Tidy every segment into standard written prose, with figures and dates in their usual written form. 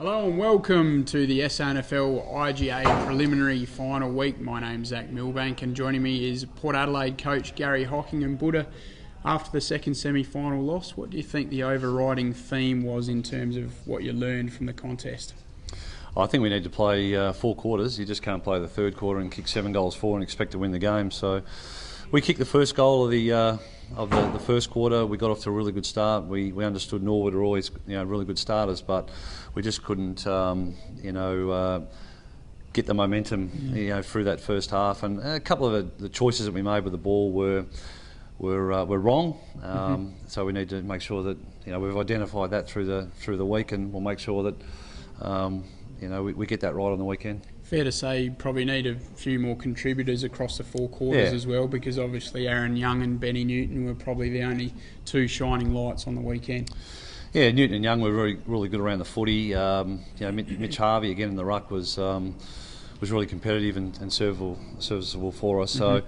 Hello and welcome to the SANFL IGA preliminary final week. My name's Zach Milbank and joining me is Port Adelaide coach Garry Hocking. And Buddha, after the second semi-final loss, what do you think the overriding theme was in terms of what you learned from the contest? I think we need to play 4 quarters. You just can't play the third quarter and kick 7 goals for and expect to win the game. So we kicked the first goal of the first quarter. We got off to a really good start. We understood Norwood are always really good starters, but we just couldn't get the momentum through that first half. And a couple of the choices that we made with the ball were wrong. So we need to make sure that we've identified that through the week, and we'll make sure that we get that right on the weekend. Fair to say you probably need a few more contributors across the 4 quarters as well, because obviously Aaron Young and Benny Newton were probably the only 2 shining lights on the weekend. Yeah, Newton and Young were really good around the footy. Mitch Harvey again in the ruck was really competitive and serviceable for us. So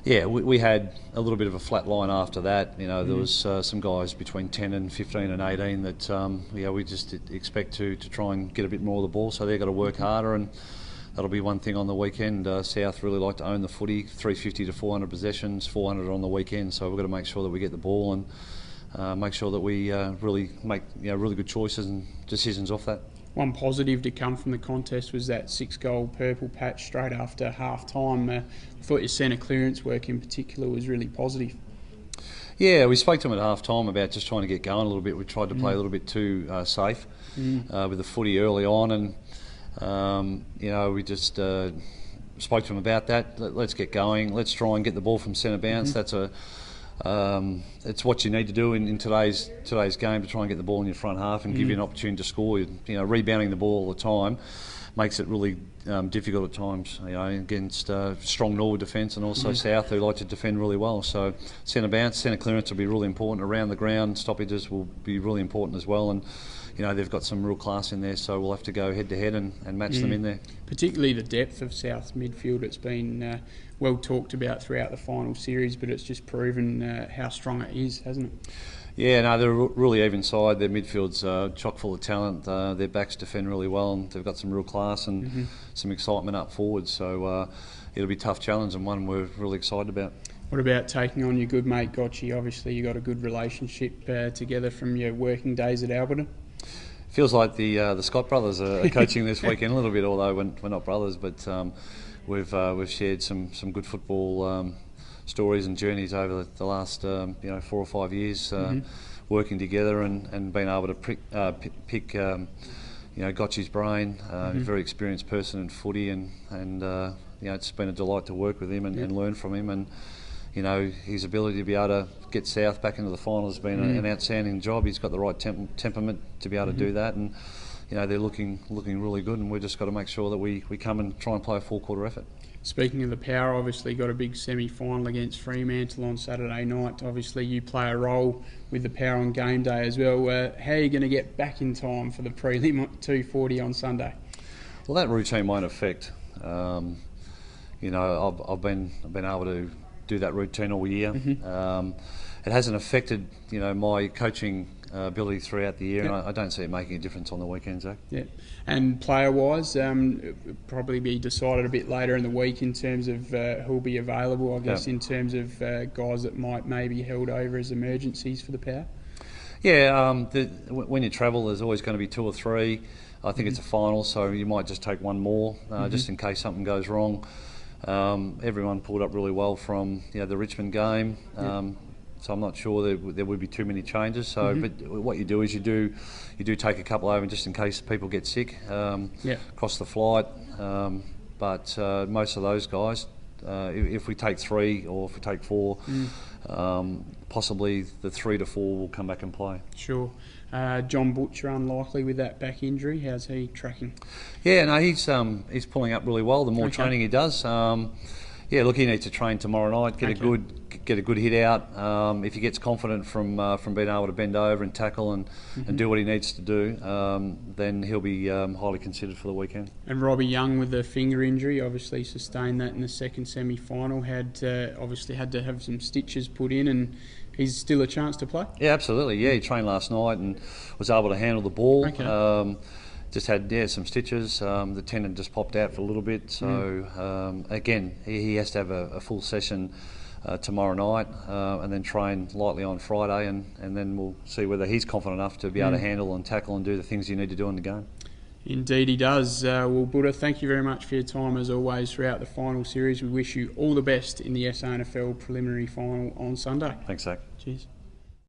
we had a little bit of a flat line after that. There was some guys between 10 and 15 and 18 that we just expect to try and get a bit more of the ball. So they've got to work harder, and that'll be one thing on the weekend. South really like to own the footy, 350 to 400 possessions, 400 on the weekend. So we've got to make sure that we get the ball and make sure that we really make really good choices and decisions off that. One positive to come from the contest was that 6-goal purple patch straight after half-time. I thought your centre clearance work in particular was really positive. Yeah, we spoke to him at half-time about just trying to get going a little bit. We tried to play a little bit too safe with the footy early on, and we just spoke to him about that. Let's get going. Let's try and get the ball from centre bounce. That's it's what you need to do in today's game, to try and get the ball in your front half and give you an opportunity to score. Rebounding the ball all the time makes it really difficult at times. Against strong Norwood defence and also South, who like to defend really well. So centre bounce, centre clearance will be really important. Around the ground, stoppages will be really important as well. And they've got some real class in there, so we'll have to go head to head and match them in there. Particularly the depth of South's midfield. It's been well talked about throughout the final series, but it's just proven how strong it is, hasn't it? Yeah, no, they're a really even side. Their midfield's chock full of talent. Their backs defend really well, and they've got some real class and some excitement up forward. So it'll be a tough challenge, and one we're really excited about. What about taking on your good mate Gotchi? Obviously you got a good relationship together from your working days at Alberton. Feels like the Scott brothers are coaching this weekend a little bit, although we're not brothers. But we've shared some good football stories and journeys over the last 4 or 5 years, working together and being able to pick Gotchi's brain. A very experienced person in footy, and it's been a delight to work with him and learn from him. And his ability to be able to get South back into the final has been an outstanding job. He's got the right temperament to be able to do that, and they're looking really good, and we've just got to make sure that we come and try and play a 4-quarter effort. Speaking of the Power, obviously got a big semi-final against Fremantle on Saturday night. Obviously you play a role with the Power on game day as well. How are you going to get back in time for the prelim 2:40 on Sunday? Well, that routine won't affect. I've been able to do that routine all year. It hasn't affected my coaching ability throughout the year, and I don't see it making a difference on the weekends, Zach. Yeah, and player-wise, probably be decided a bit later in the week in terms of who'll be available. I guess in terms of guys that might maybe held over as emergencies for the Power. Yeah, when you travel, there's always going to be 2 or 3. I think it's a final, so you might just take one more just in case something goes wrong. Everyone pulled up really well from the Richmond game, so I'm not sure there would be too many changes. So, but what you do is you do take a couple over just in case people get sick across the flight. But most of those guys, if we take 3 or if we take 4, possibly the 3 to 4 will come back and play. Sure. John Butcher unlikely with that back injury. How's he tracking? Yeah, no, he's pulling up really well. The more training he does, look, he needs to train tomorrow night. Get a good hit out. If he gets confident from being able to bend over and tackle and do what he needs to do, then he'll be highly considered for the weekend. And Robbie Young with the finger injury, obviously sustained that in the second semi-final. Obviously had to have some stitches put in, and he's still a chance to play? Yeah, absolutely. Yeah, he trained last night and was able to handle the ball. just had some stitches. The tendon just popped out for a little bit. So again, he has to have a full session tomorrow night, and then train lightly on Friday, and then we'll see whether he's confident enough to be able to handle and tackle and do the things you need to do in the game. Indeed he does. Well, Buddha, thank you very much for your time as always throughout the final series. We wish you all the best in the SANFL preliminary final on Sunday. Thanks, Zach. Cheers.